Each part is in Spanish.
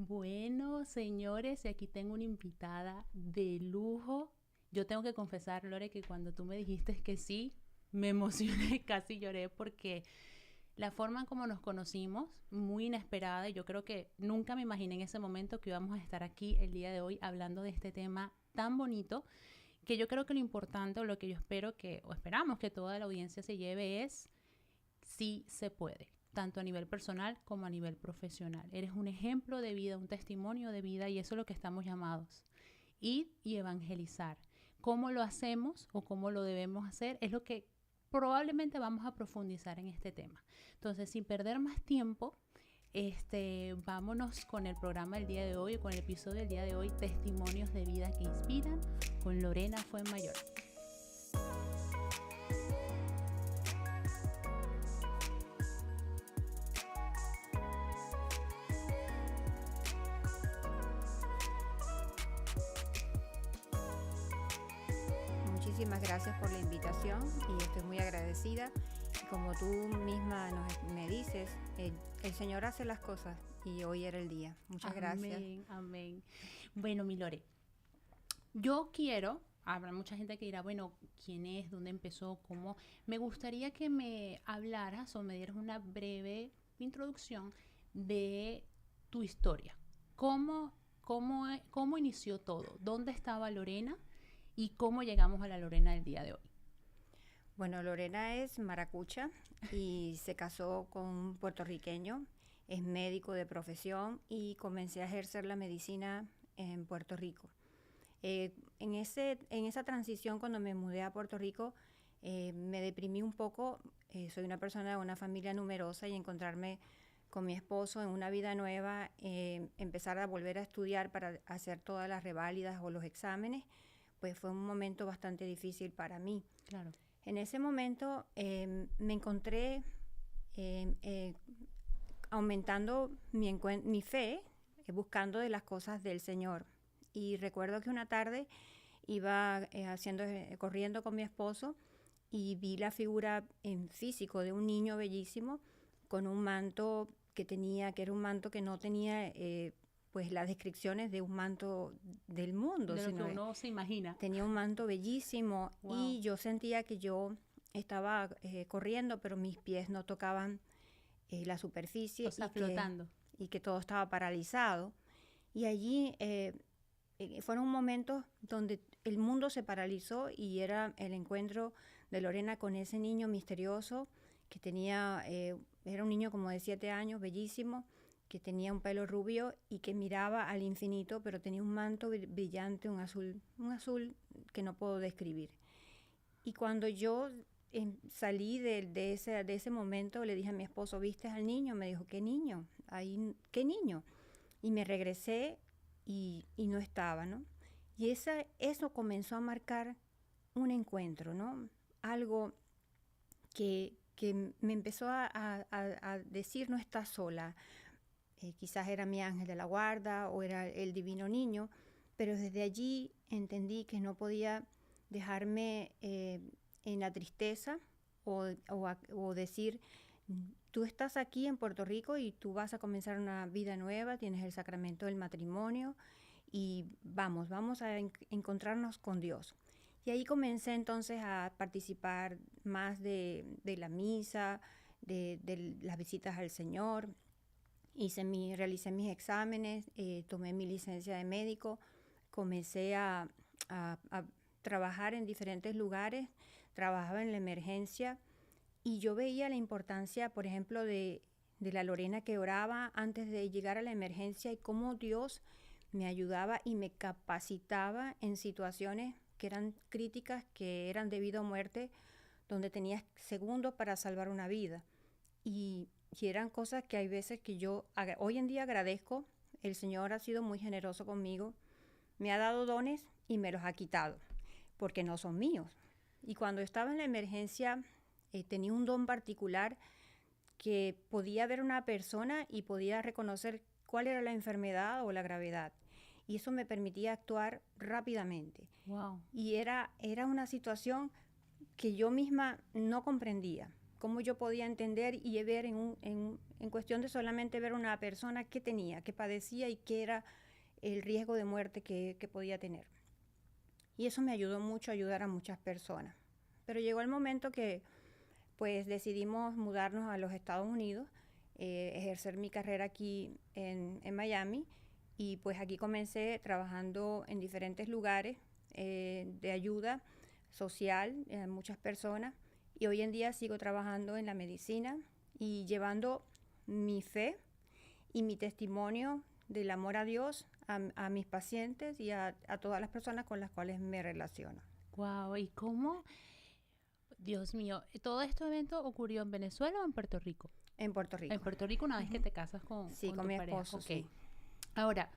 Bueno, señores, y aquí tengo una invitada de lujo. Yo tengo que confesar, Lore, que cuando tú me dijiste que sí, me emocioné, casi lloré porque la forma en cómo nos conocimos, muy inesperada, y yo creo que nunca me imaginé en ese momento que íbamos a estar aquí el día de hoy hablando de este tema tan bonito, que yo creo que lo importante o lo que yo espero que, o esperamos que toda la audiencia se lleve es sí se puede, tanto a nivel personal como a nivel profesional. Eres un ejemplo de vida, un testimonio de vida y eso es lo que estamos llamados. Ir y evangelizar. ¿Cómo lo hacemos o cómo lo debemos hacer? Es lo que probablemente vamos a profundizar en este tema. Entonces, sin perder más tiempo, vámonos con el programa del día de hoy, con el episodio del día de hoy, Testimonios de Vida que Inspiran, con Lorena Fuenmayor. Muchísimas gracias por la invitación y estoy muy agradecida. Y como tú misma me dices, el Señor hace las cosas y hoy era el día. Muchas gracias. Amén, amén. Bueno, mi Lore, yo quiero, habrá mucha gente que dirá, bueno, ¿quién es? ¿Dónde empezó? ¿Cómo? Me gustaría que me hablaras o me dieras una breve introducción de tu historia. ¿Cómo inició todo? ¿Dónde estaba Lorena? ¿Y cómo llegamos a la Lorena del día de hoy? Bueno, Lorena es maracucha y se casó con un puertorriqueño, es médico de profesión y comencé a ejercer la medicina en Puerto Rico. En esa transición, cuando me mudé a Puerto Rico, me deprimí un poco. Soy una persona de una familia numerosa y encontrarme con mi esposo en una vida nueva, empezar a volver a estudiar para hacer todas las reválidas o los exámenes, pues fue un momento bastante difícil para mí. Claro. En ese momento me encontré aumentando mi fe, buscando de las cosas del Señor. Y recuerdo que una tarde iba corriendo con mi esposo y vi la figura en físico de un niño bellísimo con un manto que era un manto que no tenía pues las descripciones de un manto del mundo, De lo que sino uno se imagina. tenía un manto bellísimo. Wow. Y yo sentía que yo estaba corriendo, pero mis pies no tocaban la superficie, O sea, flotando. Y que todo estaba paralizado. Y allí fueron momentos donde el mundo se paralizó y era el encuentro de Lorena con ese niño misterioso que era un niño como de 7 años, bellísimo, que tenía un pelo rubio y que miraba al infinito, pero tenía un manto brillante, un azul que no puedo describir. Y cuando yo salí de ese momento, le dije a mi esposo, ¿viste al niño? Me dijo, ¿qué niño? ¿Qué niño? Y me regresé y no estaba, ¿no? Y eso comenzó a marcar un encuentro, ¿no? Algo que me empezó a decir, no estás sola. Quizás era mi ángel de la guarda o era el divino niño, pero desde allí entendí que no podía dejarme en la tristeza o decir, tú estás aquí en Puerto Rico y tú vas a comenzar una vida nueva, tienes el sacramento del matrimonio y vamos a encontrarnos con Dios. Y ahí comencé entonces a participar más de la misa, de las visitas al Señor. Realicé mis exámenes, tomé mi licencia de médico, comencé a trabajar en diferentes lugares, trabajaba en la emergencia y yo veía la importancia, por ejemplo, de la Lorena que oraba antes de llegar a la emergencia y cómo Dios me ayudaba y me capacitaba en situaciones que eran críticas, que eran de vida o muerte, donde tenías segundos para salvar una vida. Y eran cosas que hay veces que yo hoy en día agradezco. El Señor ha sido muy generoso conmigo, me ha dado dones y me los ha quitado, porque no son míos. Y cuando estaba en la emergencia, tenía un don particular que podía ver una persona y podía reconocer cuál era la enfermedad o la gravedad. Y eso me permitía actuar rápidamente. Wow. Y era una situación que yo misma no comprendía. Cómo yo podía entender y ver en en cuestión de solamente ver una persona que tenía, que padecía y qué era el riesgo de muerte que podía tener. Y eso me ayudó mucho a ayudar a muchas personas. Pero llegó el momento que pues decidimos mudarnos a los Estados Unidos, ejercer mi carrera aquí en Miami, y pues aquí comencé trabajando en diferentes lugares de ayuda social a muchas personas, y hoy en día sigo trabajando en la medicina y llevando mi fe y mi testimonio del amor a Dios a mis pacientes y a todas las personas con las cuales me relaciono. Wow, ¿y cómo? Dios mío, ¿todo este evento ocurrió en Venezuela o en Puerto Rico? En Puerto Rico. En Puerto Rico, una vez que te casas con Sí, con tu mi pareja. esposo, Okay. sí. Ahora,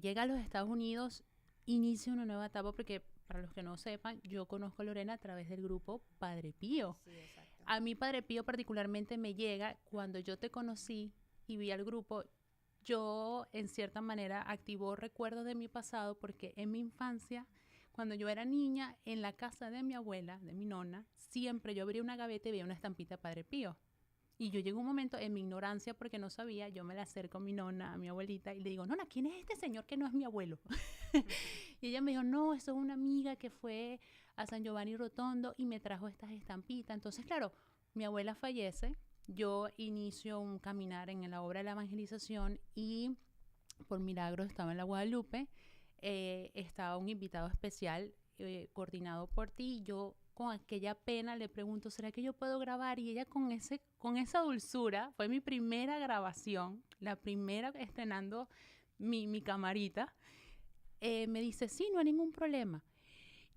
llega a los Estados Unidos, inicia una nueva etapa, porque para los que no sepan, yo conozco a Lorena a través del grupo Padre Pío. Sí, exacto. A mí Padre Pío particularmente me llega cuando yo te conocí y vi al grupo. Yo, en cierta manera, activó recuerdos de mi pasado, porque en mi infancia, cuando yo era niña, en la casa de mi abuela, de mi nona, siempre yo abría una gaveta y veía una estampita Padre Pío. Y yo llegué un momento, en mi ignorancia, porque no sabía, yo me la acerco a mi nona, a mi abuelita, y le digo, nona, ¿quién es este señor que no es mi abuelo? Y ella me dijo, no, eso es una amiga que fue a San Giovanni Rotondo y me trajo estas estampitas. Entonces, claro, mi abuela fallece, yo inicio un caminar en la obra de la evangelización, y por milagro estaba en la Guadalupe, estaba un invitado especial coordinado por ti, y yo con aquella pena le pregunto, ¿será que yo puedo grabar? Y ella con esa dulzura, fue mi primera grabación, la primera estrenando mi camarita, me dice, sí, no hay ningún problema.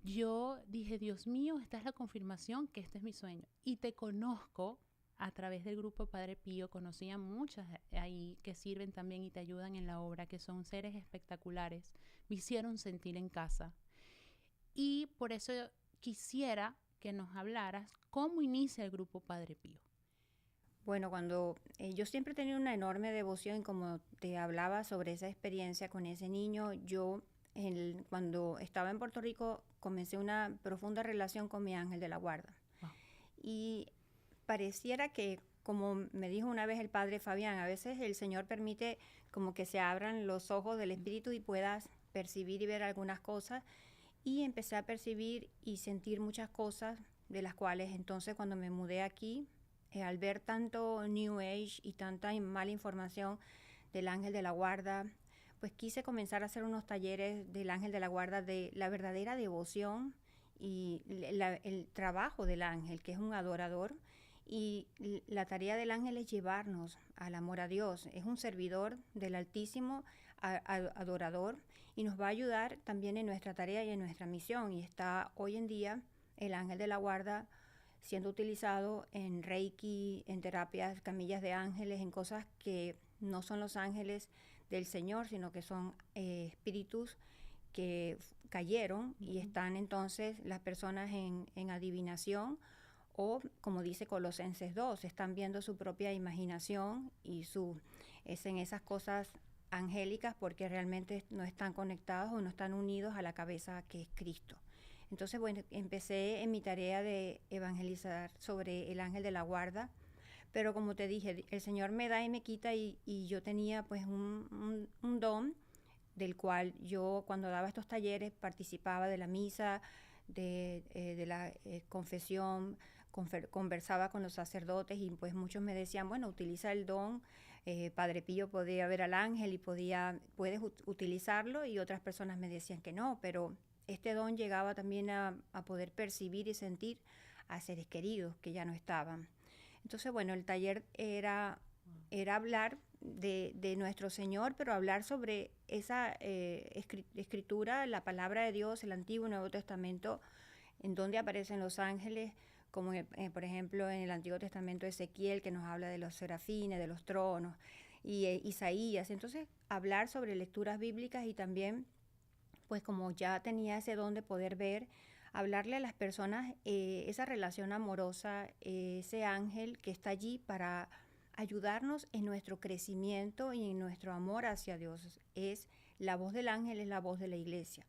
Yo dije, Dios mío, esta es la confirmación que este es mi sueño. Y te conozco a través del grupo Padre Pío, conocí a muchas ahí que sirven también y te ayudan en la obra, que son seres espectaculares, me hicieron sentir en casa. Y por eso quisiera que nos hablaras cómo inicia el grupo Padre Pío. Bueno, cuando yo siempre he tenido una enorme devoción, como te hablaba sobre esa experiencia con ese niño, yo cuando estaba en Puerto Rico comencé una profunda relación con mi ángel de la guarda. Wow. Y pareciera que, como me dijo una vez el padre Fabián, a veces el Señor permite como que se abran los ojos del espíritu y puedas percibir y ver algunas cosas. Y empecé a percibir y sentir muchas cosas, de las cuales entonces cuando me mudé aquí, al ver tanto New Age y tanta mala información del ángel de la guarda, pues quise comenzar a hacer unos talleres del ángel de la guarda, de la verdadera devoción y el trabajo del ángel, que es un adorador. Y la tarea del ángel es llevarnos al amor a Dios. Es un servidor del Altísimo, adorador, y nos va a ayudar también en nuestra tarea y en nuestra misión. Y está hoy en día el ángel de la guarda siendo utilizado en Reiki, en terapias, camillas de ángeles, en cosas que no son los ángeles del Señor, sino que son espíritus que cayeron y están entonces las personas en adivinación, o como dice Colosenses 2, están viendo su propia imaginación y es en esas cosas angélicas, porque realmente no están conectados o no están unidos a la cabeza que es Cristo. Entonces, bueno, empecé en mi tarea de evangelizar sobre el ángel de la guarda, pero como te dije, el Señor me da y me quita, y yo tenía pues un don del cual yo, cuando daba estos talleres, participaba de la misa, de la confesión, conversaba con los sacerdotes, y pues muchos me decían, bueno, utiliza el don, Padre Pío podía ver al ángel y puedes utilizarlo, y otras personas me decían que no, pero este don llegaba también a poder percibir y sentir a seres queridos que ya no estaban. Entonces, bueno, el taller era hablar de nuestro Señor, pero hablar sobre esa escritura, la palabra de Dios, el Antiguo y Nuevo Testamento, en donde aparecen los ángeles, como por ejemplo en el Antiguo Testamento Ezequiel, que nos habla de los serafines, de los tronos, y Isaías. Entonces, hablar sobre lecturas bíblicas, y también, pues como ya tenía ese don de poder ver, hablarle a las personas esa relación amorosa, ese ángel que está allí para ayudarnos en nuestro crecimiento y en nuestro amor hacia Dios. Es la voz del ángel, es la voz de la iglesia.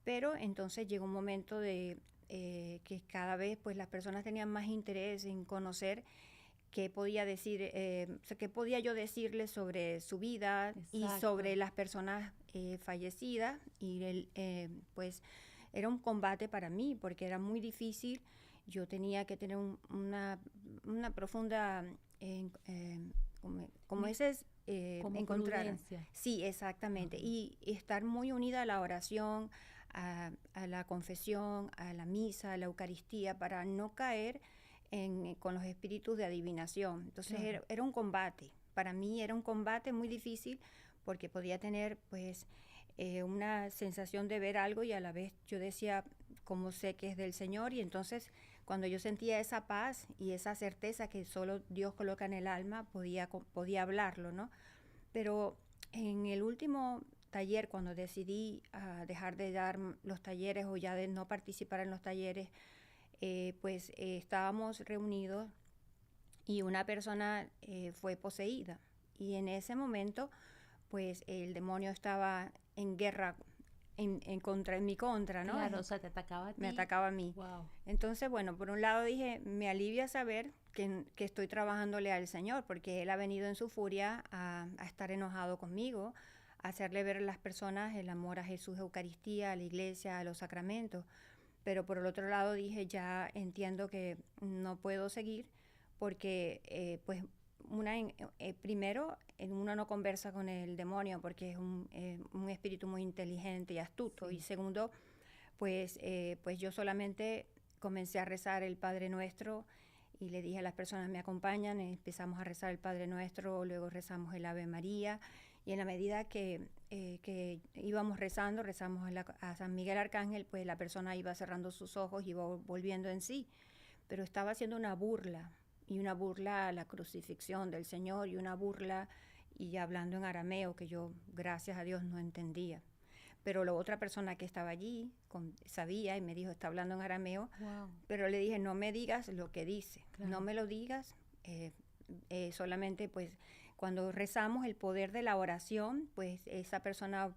Pero entonces llegó un momento de que cada vez pues las personas tenían más interés en conocer qué podía decir, o sea, qué podía yo decirle sobre su vida y sobre las personas fallecidas. Y pues era un combate para mí porque era muy difícil. Yo tenía que tener una profunda, como ese es, como encontrar. prudencia. Sí, exactamente. Y estar muy unida a la oración, a la confesión, a la misa, a la Eucaristía, para no caer con los espíritus de adivinación. Entonces era un combate. Para mí era un combate muy difícil porque podía tener pues una sensación de ver algo y a la vez yo decía, como sé que es del Señor, y entonces cuando yo sentía esa paz y esa certeza que solo Dios coloca en el alma, podía hablarlo, ¿no? Pero en el último taller, cuando decidí dejar de dar los talleres o ya de no participar en los talleres, pues estábamos reunidos y una persona fue poseída. Y en ese momento, pues el demonio estaba en guerra en mi contra, ¿no? Claro, o sea, te atacaba a ti. Me atacaba a mí. Wow. Entonces, bueno, por un lado dije, me alivia saber que estoy trabajándole al Señor, porque Él ha venido en su furia a estar enojado conmigo, a hacerle ver a las personas el amor a Jesús, Eucaristía, a la iglesia, a los sacramentos. Pero por el otro lado dije, ya entiendo que no puedo seguir, porque pues primero uno no conversa con el demonio porque es un espíritu muy inteligente y astuto. Sí. Y segundo, pues yo solamente comencé a rezar el Padre Nuestro y le dije a las personas, me acompañan, empezamos a rezar el Padre Nuestro, luego rezamos el Ave María, y en la medida que íbamos rezamos a San Miguel Arcángel, pues la persona iba cerrando sus ojos y iba volviendo en sí, pero estaba haciendo una burla a la crucifixión del Señor, y una burla y hablando en arameo que yo, gracias a Dios, no entendía. Pero la otra persona que estaba allí sabía y me dijo, está hablando en arameo. Wow. Pero le dije, no me digas lo que dice, Claro. no me lo digas. Solamente pues cuando rezamos el poder de la oración, pues esa persona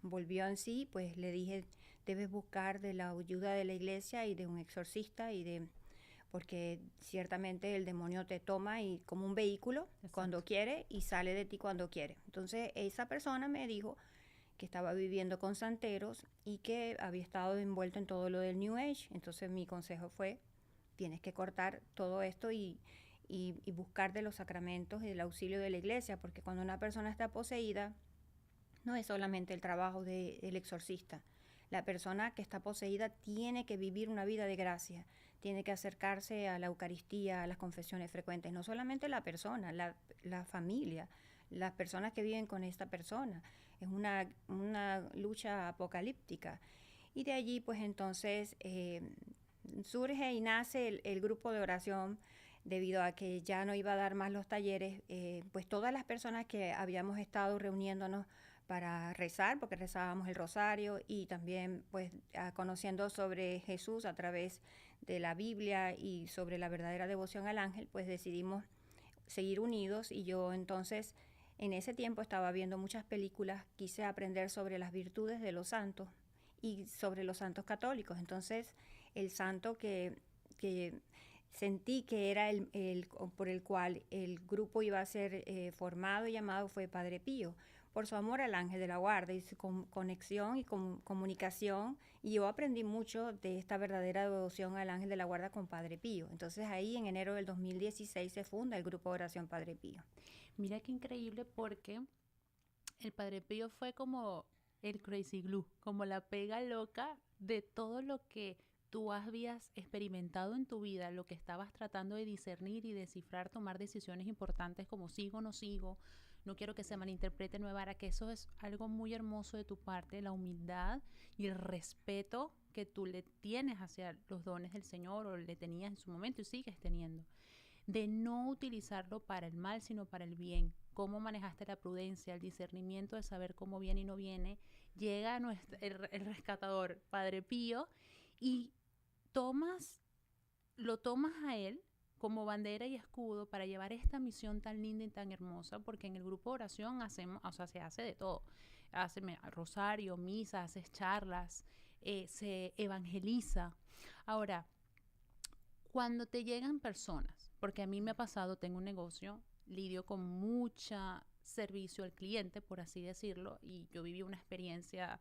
volvió en sí, pues le dije, debes buscar de la ayuda de la iglesia y de un exorcista porque ciertamente el demonio te toma y como un vehículo. Exacto. Cuando quiere y sale de ti cuando quiere. Entonces esa persona me dijo que estaba viviendo con santeros y que había estado envuelto en todo lo del New Age. Entonces mi consejo fue, tienes que cortar todo esto y buscar de los sacramentos y del auxilio de la iglesia, porque cuando una persona está poseída, no es solamente el trabajo del exorcista. La persona que está poseída tiene que vivir una vida de gracia, tiene que acercarse a la Eucaristía, a las confesiones frecuentes, no solamente la persona, la familia, las personas que viven con esta persona. Es una lucha apocalíptica. Y de allí, pues entonces, surge y nace el grupo de oración, debido a que ya no iba a dar más los talleres. Pues todas las personas que habíamos estado reuniéndonos para rezar, porque rezábamos el rosario, y también pues conociendo sobre Jesús a través de la Biblia y sobre la verdadera devoción al ángel, pues decidimos seguir unidos. Y yo entonces en ese tiempo estaba viendo muchas películas, quise aprender sobre las virtudes de los santos y sobre los santos católicos. Entonces el santo que sentí que era por el cual el grupo iba a ser formado y llamado fue Padre Pío, por su amor al ángel de la guarda y su conexión y comunicación. Y yo aprendí mucho de esta verdadera devoción al ángel de la guarda con Padre Pío. Entonces ahí en enero del 2016 se funda el grupo de oración Padre Pío. Mira qué increíble, porque el Padre Pío fue como el crazy glue, como la pega loca de todo lo que tú habías experimentado en tu vida, lo que estabas tratando de discernir y descifrar, tomar decisiones importantes como sigo o no sigo. No quiero que se malinterprete, Nuevara, que eso es algo muy hermoso de tu parte, la humildad y el respeto que tú le tienes hacia los dones del Señor, o le tenías en su momento y sigues teniendo, de no utilizarlo para el mal, sino para el bien. Cómo manejaste la prudencia, el discernimiento de saber cómo viene y no viene. Llega el rescatador, Padre Pío, y lo tomas a él como bandera y escudo para llevar esta misión tan linda y tan hermosa, porque en el grupo de oración se hace de todo. Hace rosario, misa, haces charlas, se evangeliza. Ahora, cuando te llegan personas, porque a mí me ha pasado, tengo un negocio, lidio con mucha servicio al cliente, por así decirlo, y yo viví una experiencia.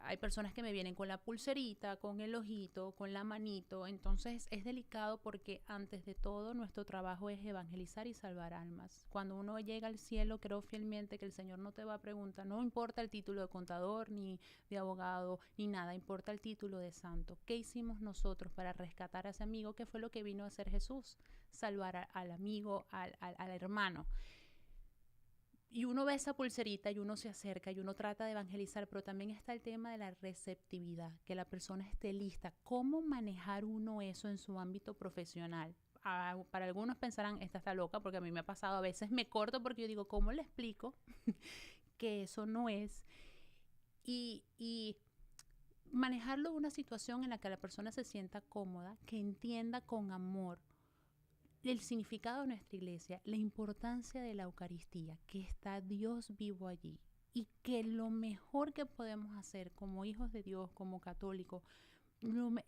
Hay personas que me vienen con la pulserita, con el ojito, con la manito, entonces es delicado porque antes de todo nuestro trabajo es evangelizar y salvar almas. Cuando uno llega al cielo, creo fielmente que el Señor no te va a preguntar, no importa el título de contador, ni de abogado, ni nada, importa el título de santo. ¿Qué hicimos nosotros para rescatar a ese amigo? ¿Qué fue lo que vino a hacer Jesús? Salvar al amigo, al hermano. Y uno ve esa pulserita y uno se acerca y uno trata de evangelizar, pero también está el tema de la receptividad, que la persona esté lista. ¿Cómo manejar uno eso en su ámbito profesional? Para algunos pensarán, esta está loca, porque a mí me ha pasado, a veces me corto porque yo digo, ¿cómo le explico que eso no es? Y manejarlo en una situación en la que la persona se sienta cómoda, que entienda con amor el significado de nuestra iglesia, la importancia de la Eucaristía, que está Dios vivo allí y que lo mejor que podemos hacer como hijos de Dios, como católicos,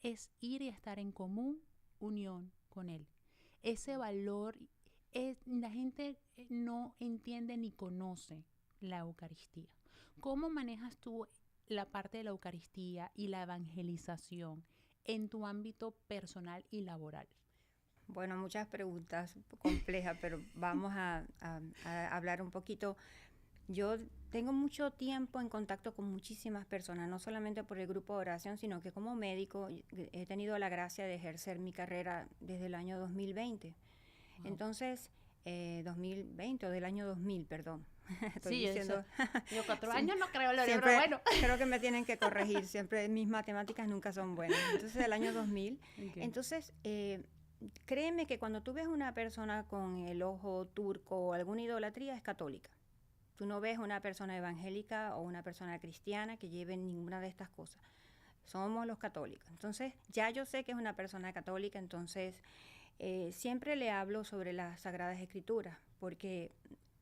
es ir y estar en común unión con Él. Ese valor, la gente no entiende ni conoce la Eucaristía. ¿Cómo manejas tú la parte de la Eucaristía y la evangelización en tu ámbito personal y laboral? Bueno, muchas preguntas complejas, pero vamos a hablar un poquito. Yo tengo mucho tiempo en contacto con muchísimas personas, no solamente por el grupo de oración, sino que como médico he tenido la gracia de ejercer mi carrera desde el año 2020. Wow. Entonces, 2020 o del año 2000, perdón. Estoy sí, diciendo... Yo 4 años no creo, Lore, siempre, pero bueno. Creo que me tienen que corregir, siempre mis matemáticas nunca son buenas. Entonces, del año 2000. Okay. Entonces, créeme que cuando tú ves una persona con el ojo turco o alguna idolatría, es católica. Tú no ves una persona evangélica o una persona cristiana que lleve ninguna de estas cosas. Somos los católicos. Entonces, ya yo sé que es una persona católica, entonces siempre le hablo sobre las Sagradas Escrituras, porque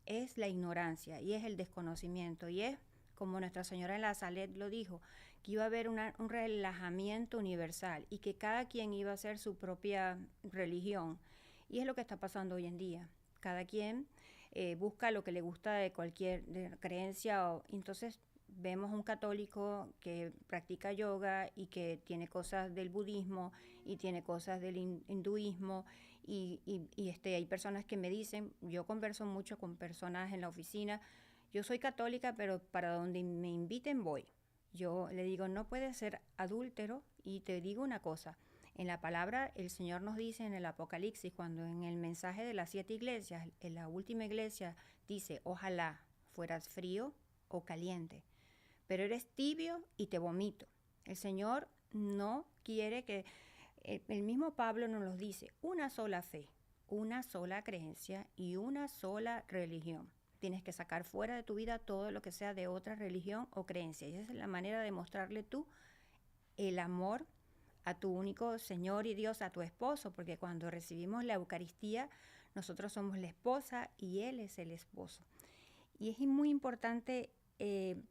es la ignorancia y es el desconocimiento y es, como Nuestra Señora en la Salet lo dijo, que iba a haber un relajamiento universal y que cada quien iba a hacer su propia religión. Y es lo que está pasando hoy en día. Cada quien busca lo que le gusta de cualquier creencia. Entonces vemos un católico que practica yoga y que tiene cosas del budismo y tiene cosas del hinduismo. Y hay personas que me dicen, yo converso mucho con personas en la oficina, yo soy católica, pero para donde me inviten voy. Yo le digo, no puedes ser adúltero, y te digo una cosa, en la palabra el Señor nos dice en el Apocalipsis, cuando en el mensaje de las 7 iglesias, en la última iglesia dice, ojalá fueras frío o caliente, pero eres tibio y te vomito. El Señor no quiere que, el mismo Pablo nos lo dice, una sola fe, una sola creencia y una sola religión. Tienes que sacar fuera de tu vida todo lo que sea de otra religión o creencia. Y esa es la manera de mostrarle tú el amor a tu único Señor y Dios, a tu esposo, porque cuando recibimos la Eucaristía, nosotros somos la esposa y Él es el esposo. Y es muy importante,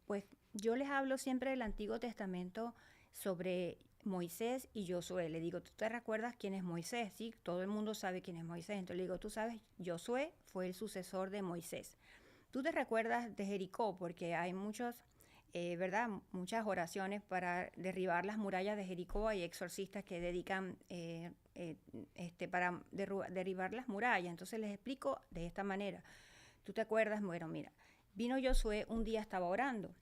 pues yo les hablo siempre del Antiguo Testamento sobre Moisés y Josué. Le digo, ¿tú te recuerdas quién es Moisés? Sí, todo el mundo sabe quién es Moisés. Entonces le digo, tú sabes, Josué fue el sucesor de Moisés. Tú te recuerdas de Jericó, porque hay muchas oraciones para derribar las murallas de Jericó. Hay exorcistas que dedican para derribar las murallas. Entonces les explico de esta manera. ¿Tú te acuerdas? Bueno, mira, vino Josué, un día estaba orando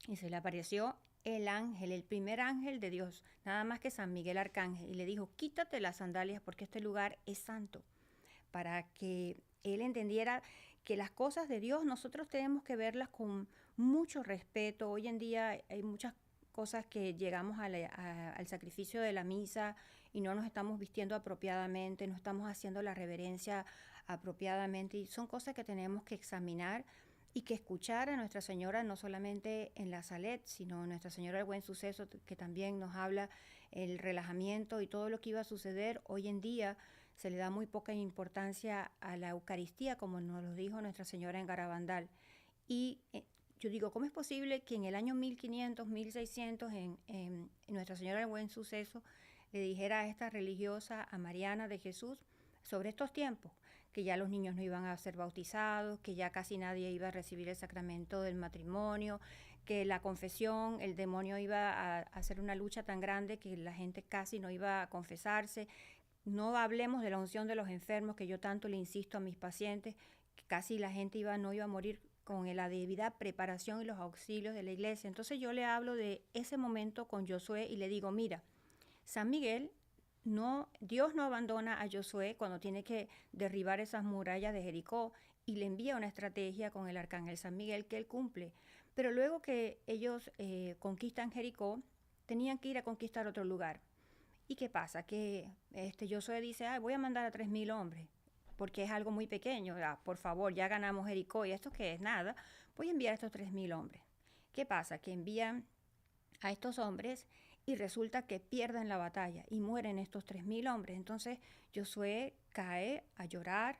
y se le apareció el ángel, el primer ángel de Dios, nada más que San Miguel Arcángel, y le dijo, quítate las sandalias porque este lugar es santo, para que él entendiera que las cosas de Dios nosotros tenemos que verlas con mucho respeto. Hoy en día hay muchas cosas que llegamos al sacrificio de la misa y no nos estamos vistiendo apropiadamente, no estamos haciendo la reverencia apropiadamente, y son cosas que tenemos que examinar y que escuchar a Nuestra Señora, no solamente en la Salet, sino Nuestra Señora del Buen Suceso, que también nos habla el relajamiento y todo lo que iba a suceder. Hoy en día se le da muy poca importancia a la Eucaristía, como nos lo dijo Nuestra Señora en Garabandal. Y yo digo, ¿cómo es posible que en el año 1500, 1600, en Nuestra Señora del Buen Suceso, le dijera a esta religiosa, a Mariana de Jesús, sobre estos tiempos, que ya los niños no iban a ser bautizados, que ya casi nadie iba a recibir el sacramento del matrimonio, que la confesión, el demonio iba a hacer una lucha tan grande que la gente casi no iba a confesarse. No hablemos de la unción de los enfermos, que yo tanto le insisto a mis pacientes, que casi la gente no iba a morir con la debida preparación y los auxilios de la iglesia. Entonces yo le hablo de ese momento con Josué y le digo, mira, San Miguel, Dios no abandona a Josué cuando tiene que derribar esas murallas de Jericó y le envía una estrategia con el arcángel San Miguel que él cumple. Pero luego que ellos conquistan Jericó, tenían que ir a conquistar otro lugar. ¿Y qué pasa? Que Josué dice, voy a mandar a 3,000 hombres, porque es algo muy pequeño. Por favor, ya ganamos Jericó y esto que es nada, voy a enviar a estos 3,000 hombres. ¿Qué pasa? Que envían a estos hombres y resulta que pierden la batalla y mueren estos 3,000 hombres. Entonces Josué cae a llorar.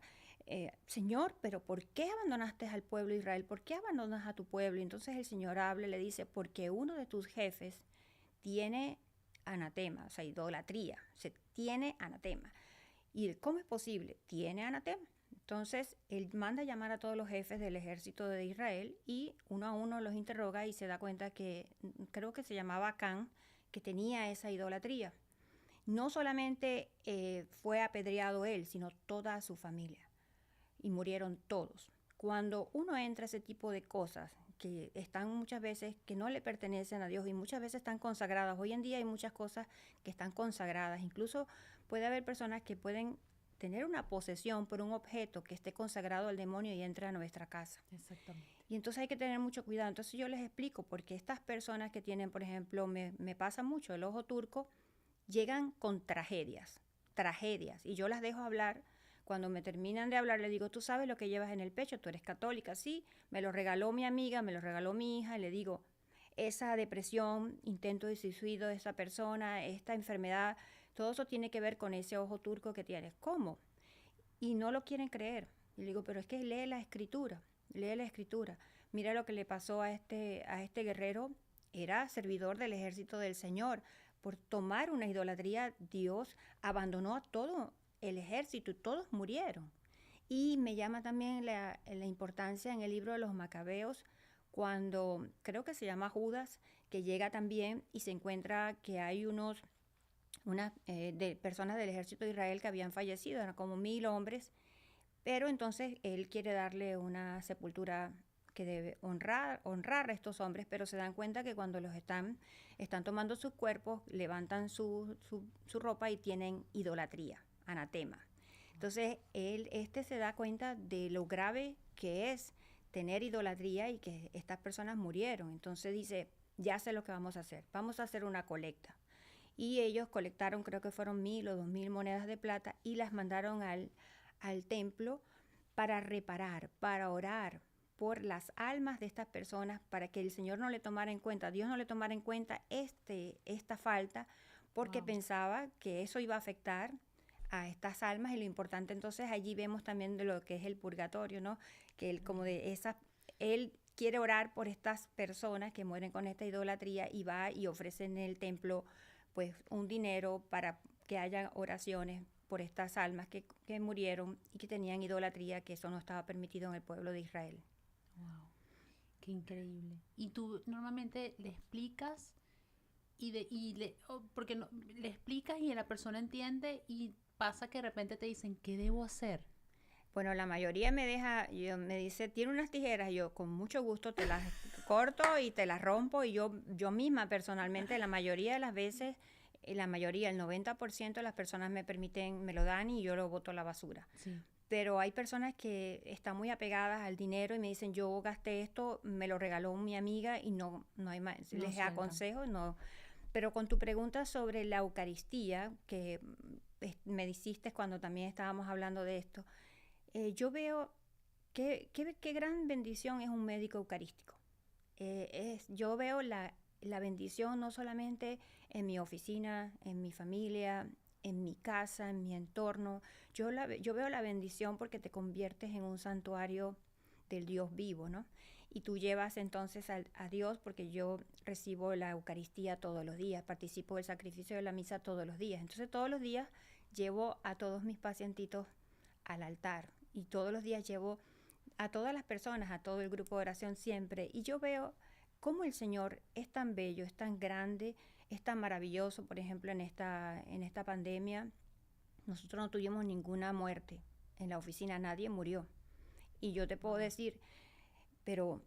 Señor, pero ¿por qué abandonaste al pueblo de Israel? ¿Por qué abandonas a tu pueblo? Y entonces el Señor habla y le dice, porque uno de tus jefes tiene anatema, o sea, idolatría, se tiene anatema. ¿Y cómo es posible? Tiene anatema. Entonces, él manda a llamar a todos los jefes del ejército de Israel y uno a uno los interroga y se da cuenta que, creo que se llamaba Acán, que tenía esa idolatría. No solamente fue apedreado él, sino toda su familia. Y murieron todos. Cuando uno entra a ese tipo de cosas, que están muchas veces, que no le pertenecen a Dios y muchas veces están consagradas. Hoy en día hay muchas cosas que están consagradas. Incluso puede haber personas que pueden tener una posesión por un objeto que esté consagrado al demonio y entra a nuestra casa. Exactamente. Y entonces hay que tener mucho cuidado. Entonces yo les explico, porque estas personas que tienen, por ejemplo, me pasa mucho el ojo turco, llegan con tragedias. Y yo las dejo hablar. Cuando me terminan de hablar, le digo, ¿tú sabes lo que llevas en el pecho? ¿Tú eres católica? Sí, me lo regaló mi amiga, me lo regaló mi hija. Y le digo, esa depresión, intento de suicidio de esa persona, esta enfermedad, todo eso tiene que ver con ese ojo turco que tienes. ¿Cómo? Y no lo quieren creer. Y le digo, pero es que lee la escritura. Mira lo que le pasó a este guerrero. Era servidor del ejército del Señor. Por tomar una idolatría, Dios abandonó a todo el ejército y todos murieron. Y me llama también la importancia en el libro de los Macabeos, cuando creo que se llama Judas, que llega también y se encuentra que hay unas de personas del ejército de Israel que habían fallecido, eran como 1,000 hombres, pero entonces él quiere darle una sepultura que debe honrar a estos hombres, pero se dan cuenta que cuando los están tomando sus cuerpos, levantan su ropa y tienen idolatría, anatema. Entonces, él se da cuenta de lo grave que es tener idolatría y que estas personas murieron. Entonces dice, ya sé lo que vamos a hacer una colecta. Y ellos colectaron, creo que fueron 1,000 o 2,000 monedas de plata y las mandaron al templo para reparar, para orar por las almas de estas personas, para que el Señor no le tomara en cuenta, Dios no le tomara en cuenta esta falta, porque pensaba que eso iba a afectar a estas almas. Y lo importante entonces allí vemos también de lo que es el purgatorio, ¿no? Que él quiere orar por estas personas que mueren con esta idolatría y va y ofrece en el templo pues un dinero para que haya oraciones por estas almas que murieron y que tenían idolatría, que eso no estaba permitido en el pueblo de Israel. Wow, qué increíble. Y tú normalmente le explicas porque le explicas y la persona entiende y pasa que de repente te dicen, ¿qué debo hacer? Bueno, la mayoría me dice, ¿tiene unas tijeras? Yo con mucho gusto te las corto y te las rompo, y yo misma personalmente, la mayoría de las veces, el 90% de las personas me lo dan y yo lo boto a la basura. Sí. Pero hay personas que están muy apegadas al dinero y me dicen, yo gasté esto, me lo regaló mi amiga y no hay más. Les aconsejo, no. Pero con tu pregunta sobre la Eucaristía, que me hiciste cuando también estábamos hablando de esto, yo veo qué gran bendición es un médico eucarístico. Yo veo la bendición no solamente en mi oficina, en mi familia, en mi casa, en mi entorno. Yo veo la bendición porque te conviertes en un santuario del Dios vivo, ¿no? Y tú llevas entonces a Dios, porque yo recibo la Eucaristía todos los días, participo del sacrificio de la misa todos los días. Entonces todos los días llevo a todos mis pacientitos al altar. Y todos los días llevo a todas las personas, a todo el grupo de oración siempre. Y yo veo cómo el Señor es tan bello, es tan grande, es tan maravilloso. Por ejemplo, en esta pandemia, nosotros no tuvimos ninguna muerte en la oficina, nadie murió. Y yo te puedo decir, pero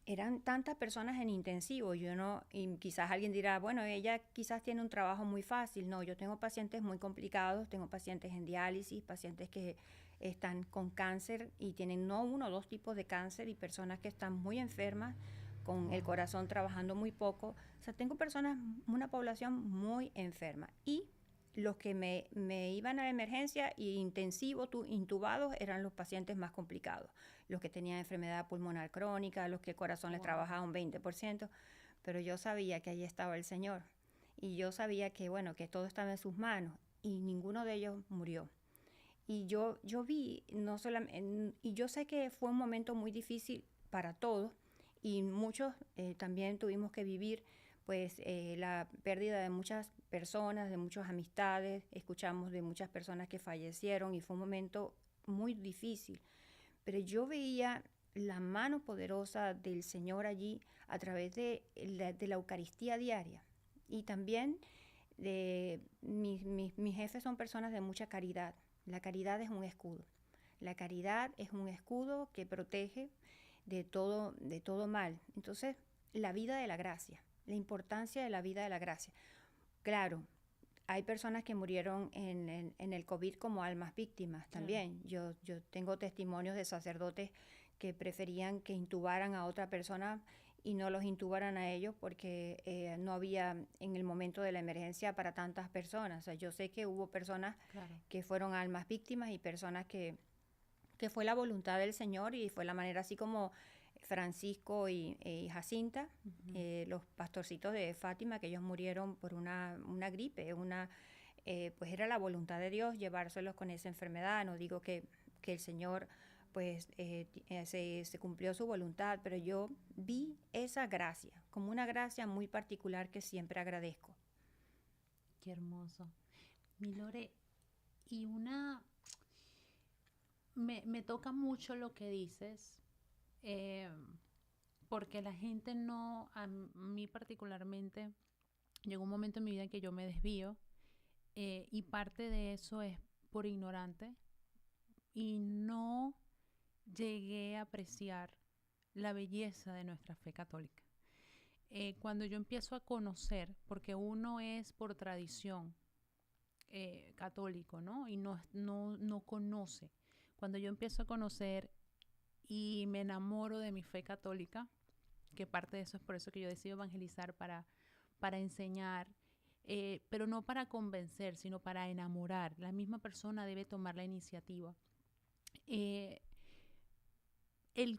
eran tantas personas en intensivo, yo no, y quizás alguien dirá, bueno, ella quizás tiene un trabajo muy fácil. No, yo tengo pacientes muy complicados, tengo pacientes en diálisis, pacientes que están con cáncer y tienen no uno o dos tipos de cáncer, y personas que están muy enfermas, con el corazón trabajando muy poco. O sea, tengo personas, una población muy enferma. Y los que me iban a la emergencia y intensivo, intubados, eran los pacientes más complicados, los que tenían enfermedad pulmonar crónica, los que el corazón les trabajaba un 20%, pero yo sabía que allí estaba el Señor, y yo sabía que, bueno, que todo estaba en sus manos, y ninguno de ellos murió. Y yo vi, no solamente, y yo sé que fue un momento muy difícil para todos, y muchos también tuvimos que vivir pues la pérdida de muchas personas, de muchas amistades, escuchamos de muchas personas que fallecieron, y fue un momento muy difícil. Pero yo veía la mano poderosa del Señor allí a través de la Eucaristía diaria. Y también mis jefes son personas de mucha caridad. La caridad es un escudo. La caridad es un escudo que protege de todo mal. Entonces, la vida de la gracia, la importancia de la vida de la gracia. Claro, hay personas que murieron en el COVID como almas víctimas también. Yo tengo testimonios de sacerdotes que preferían que intubaran a otra persona y no los intubaran a ellos porque no había en el momento de la emergencia para tantas personas. O sea, yo sé que hubo personas que fueron almas víctimas, y personas que fue la voluntad del Señor, y fue la manera, así como Francisco y Jacinta, los pastorcitos de Fátima, que ellos murieron por una gripe, pues era la voluntad de Dios llevárselos con esa enfermedad. No digo que el Señor pues se cumplió su voluntad, pero yo vi esa gracia como una gracia muy particular que siempre agradezco. Qué hermoso. Mi Lore, y me toca mucho lo que dices, eh, porque la gente no, a mí particularmente, llegó un momento en mi vida en que yo me desvío, y parte de eso es por ignorante, y no llegué a apreciar la belleza de nuestra fe católica. Cuando yo empiezo a conocer, porque uno es por tradición católico, ¿no? Y no conoce. Cuando yo empiezo a conocer y me enamoro de mi fe católica, que parte de eso es por eso que yo decido evangelizar, para enseñar, pero no para convencer, sino para enamorar. La misma persona debe tomar la iniciativa. El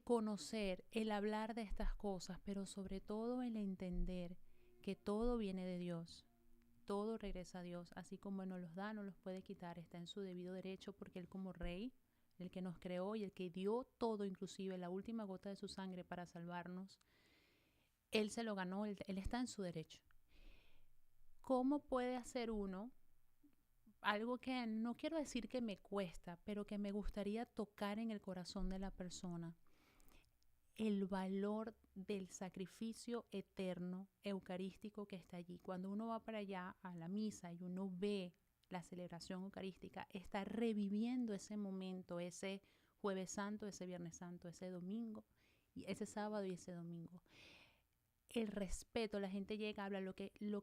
conocer, el hablar de estas cosas, pero sobre todo el entender que todo viene de Dios, todo regresa a Dios, así como Él nos los da, nos los puede quitar, está en su debido derecho, porque Él, como Rey, el que nos creó y el que dio todo, inclusive la última gota de su sangre para salvarnos, Él se lo ganó, él está en su derecho. ¿Cómo puede hacer uno algo que no quiero decir que me cuesta, pero que me gustaría tocar en el corazón de la persona? El valor del sacrificio eterno eucarístico que está allí. Cuando uno va para allá a la misa y uno ve la celebración eucarística, está reviviendo ese momento, ese Jueves Santo, ese Viernes Santo, ese domingo, y ese sábado y ese domingo. El respeto, la gente llega, habla, lo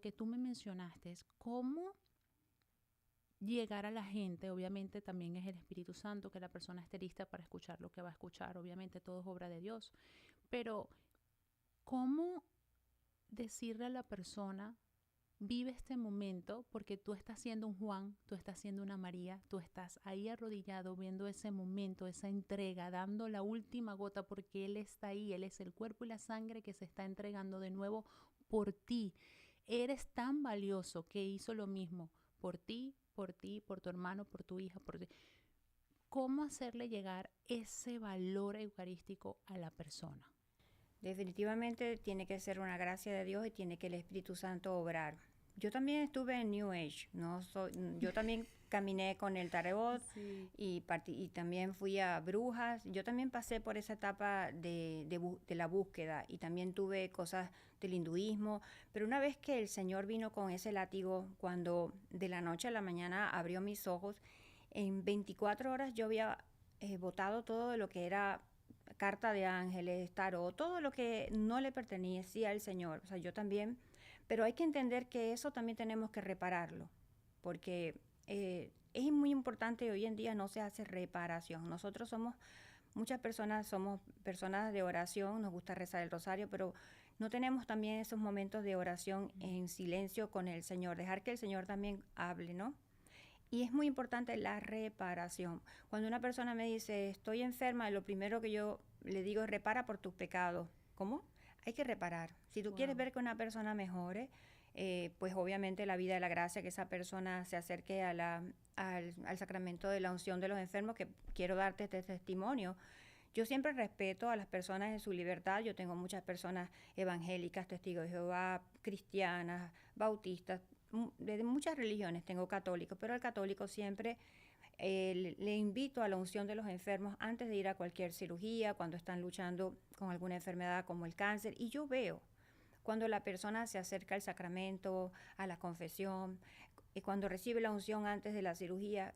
que tú me mencionaste es cómo llegar a la gente. Obviamente también es el Espíritu Santo, que la persona esté lista para escuchar lo que va a escuchar. Obviamente todo es obra de Dios, pero ¿cómo decirle a la persona, vive este momento, porque tú estás siendo un Juan, tú estás siendo una María, tú estás ahí arrodillado viendo ese momento, esa entrega, dando la última gota, porque Él está ahí, Él es el cuerpo y la sangre que se está entregando de nuevo por ti. Eres tan valioso que hizo lo mismo por ti, por tu hermano, por tu hija, por ti. ¿Cómo hacerle llegar ese valor eucarístico a la persona? Definitivamente tiene que ser una gracia de Dios, y tiene que el Espíritu Santo obrar. yo también estuve en New Age, no soy, yo también caminé con el tarot Sí. y también fui a brujas. Yo también pasé por esa etapa de la búsqueda y también tuve cosas del hinduismo. Pero una vez que el Señor vino con ese látigo, cuando de la noche a la mañana abrió mis ojos, en 24 horas yo había botado todo lo que era carta de ángeles, tarot, todo lo que no le pertenecía al Señor. O sea, yo también, pero hay que entender que eso también tenemos que repararlo, porque es muy importante, hoy en día no se hace reparación. Nosotros muchas personas somos personas de oración, nos gusta rezar el rosario, pero no tenemos también esos momentos de oración en silencio con el Señor, dejar que el Señor también hable, ¿no? Y es muy importante la reparación. Cuando una persona me dice, estoy enferma, lo primero que yo le digo es, repara por tus pecados. ¿Cómo? Hay que reparar. Si tú quieres Wow. ver que una persona mejore, pues obviamente la vida de la gracia, que esa persona se acerque al sacramento de la unción de los enfermos, que quiero darte este testimonio. Yo siempre respeto a las personas en su libertad. Yo tengo muchas personas evangélicas, testigos de Jehová, cristianas, bautistas, de muchas religiones, tengo católicos, pero al católico siempre le invito a la unción de los enfermos antes de ir a cualquier cirugía, cuando están luchando con alguna enfermedad como el cáncer. Y yo veo cuando la persona se acerca al sacramento, a la confesión, y cuando recibe la unción antes de la cirugía,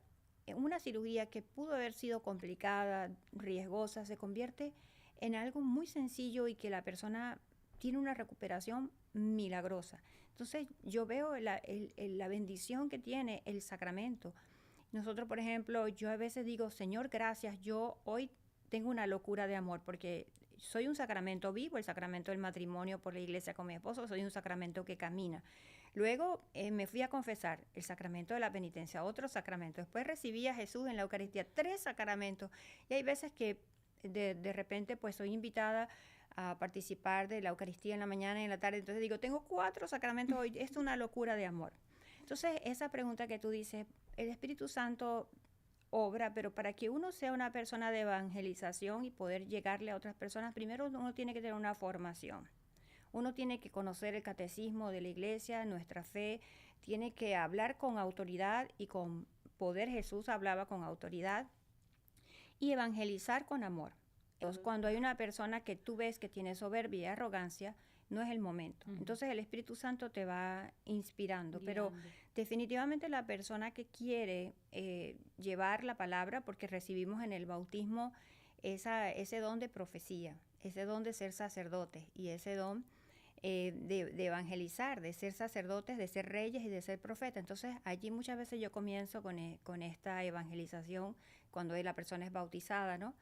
una cirugía que pudo haber sido complicada, riesgosa, se convierte en algo muy sencillo y que la persona tiene una recuperación milagrosa. Entonces yo veo la bendición que tiene el sacramento. Nosotros, por ejemplo, yo a veces digo, Señor, gracias, yo hoy tengo una locura de amor porque soy un sacramento vivo, el sacramento del matrimonio por la iglesia con mi esposo, soy un sacramento que camina. Luego me fui a confesar el sacramento de la penitencia, otro sacramento. Después recibí a Jesús en la Eucaristía, 3 sacramentos. Y hay veces que de repente pues soy invitada a participar de la Eucaristía en la mañana y en la tarde. Entonces digo, tengo 4 sacramentos hoy, es una locura de amor. Entonces esa pregunta que tú dices, el Espíritu Santo obra, pero para que uno sea una persona de evangelización y poder llegarle a otras personas, primero uno tiene que tener una formación. Uno tiene que conocer el catecismo de la iglesia, nuestra fe, tiene que hablar con autoridad y con poder. Jesús hablaba con autoridad y evangelizar con amor. Entonces, cuando hay una persona que tú ves que tiene soberbia y arrogancia, no es el momento. Entonces el Espíritu Santo te va inspirando, pero definitivamente la persona que quiere llevar la palabra, porque recibimos en el bautismo ese don de profecía, ese don de ser sacerdotes y ese don de evangelizar, de ser sacerdotes, de ser reyes y de ser profetas. Entonces allí muchas veces yo comienzo con esta evangelización cuando la persona es bautizada, ¿no?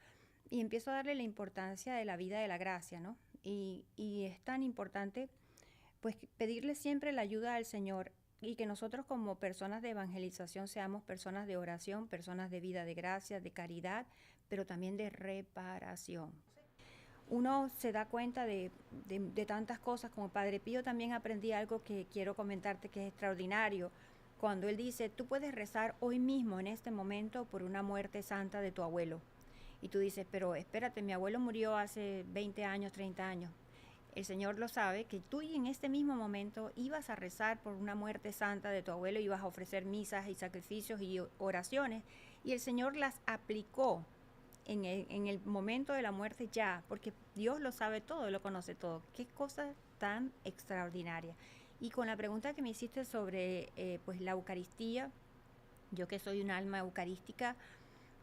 Y empiezo a darle la importancia de la vida de la gracia, ¿no? Y es tan importante pues pedirle siempre la ayuda al Señor y que nosotros como personas de evangelización seamos personas de oración, personas de vida de gracia, de caridad, pero también de reparación. Uno se da cuenta de tantas cosas. Como Padre Pío también aprendí algo que quiero comentarte que es extraordinario. Cuando él dice, tú puedes rezar hoy mismo, en este momento, por una muerte santa de tu abuelo. Y tú dices, pero espérate, mi abuelo murió hace 20 años, 30 años. El Señor lo sabe, que tú en este mismo momento ibas a rezar por una muerte santa de tu abuelo, ibas a ofrecer misas y sacrificios y oraciones, y el Señor las aplicó en el momento de la muerte ya, porque Dios lo sabe todo, lo conoce todo. Qué cosa tan extraordinaria. Y con la pregunta que me hiciste sobre pues la Eucaristía, yo que soy un alma eucarística,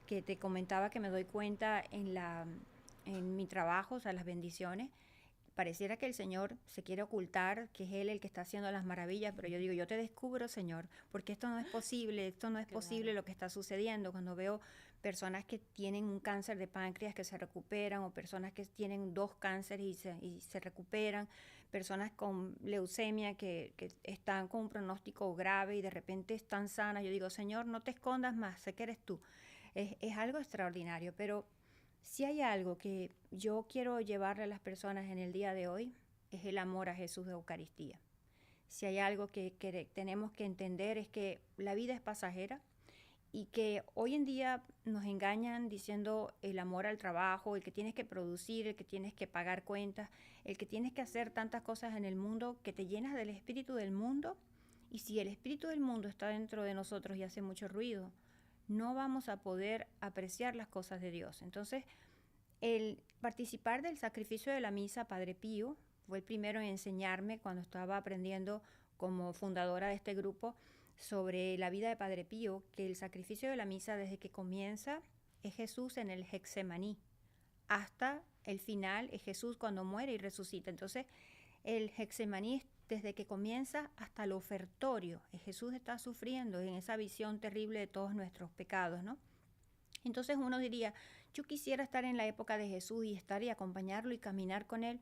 que te comentaba que me doy cuenta en mi trabajo, o sea, las bendiciones, pareciera que el Señor se quiere ocultar, que es Él el que está haciendo las maravillas, pero yo digo, yo te descubro, Señor, porque esto no es posible, esto no es posible lo que está sucediendo. Cuando veo personas que tienen un cáncer de páncreas que se recuperan, o personas que tienen 2 cánceres y se recuperan, personas con leucemia que están con un pronóstico grave y de repente están sanas, yo digo, Señor, no te escondas más, sé que eres tú. Es algo extraordinario, pero si hay algo que yo quiero llevarle a las personas en el día de hoy, es el amor a Jesús de Eucaristía. Si hay algo que tenemos que entender es que la vida es pasajera y que hoy en día nos engañan diciendo el amor al trabajo, el que tienes que producir, el que tienes que pagar cuentas, el que tienes que hacer tantas cosas en el mundo, que te llenas del espíritu del mundo Y si el espíritu del mundo está dentro de nosotros y hace mucho ruido, no vamos a poder apreciar las cosas de Dios. Entonces, el participar del sacrificio de la misa, Padre Pío fue el primero en enseñarme cuando estaba aprendiendo como fundadora de este grupo sobre la vida de Padre Pío, que el sacrificio de la misa desde que comienza es Jesús en el Getsemaní, hasta el final es Jesús cuando muere y resucita. Entonces, el Getsemaní es desde que comienza hasta el ofertorio. Jesús está sufriendo en esa visión terrible de todos nuestros pecados, ¿no? Entonces uno diría, yo quisiera estar en la época de Jesús y estar y acompañarlo y caminar con él.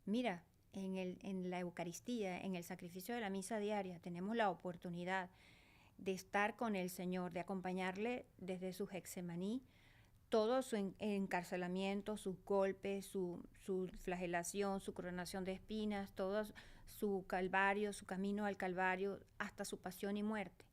Mira, en la Eucaristía, en el sacrificio de la misa diaria, tenemos la oportunidad de estar con el Señor, de acompañarle desde su Getsemaní, todo su encarcelamiento, sus golpes, su flagelación, su coronación de espinas, todo su calvario, su camino al calvario, hasta su pasión y muerte.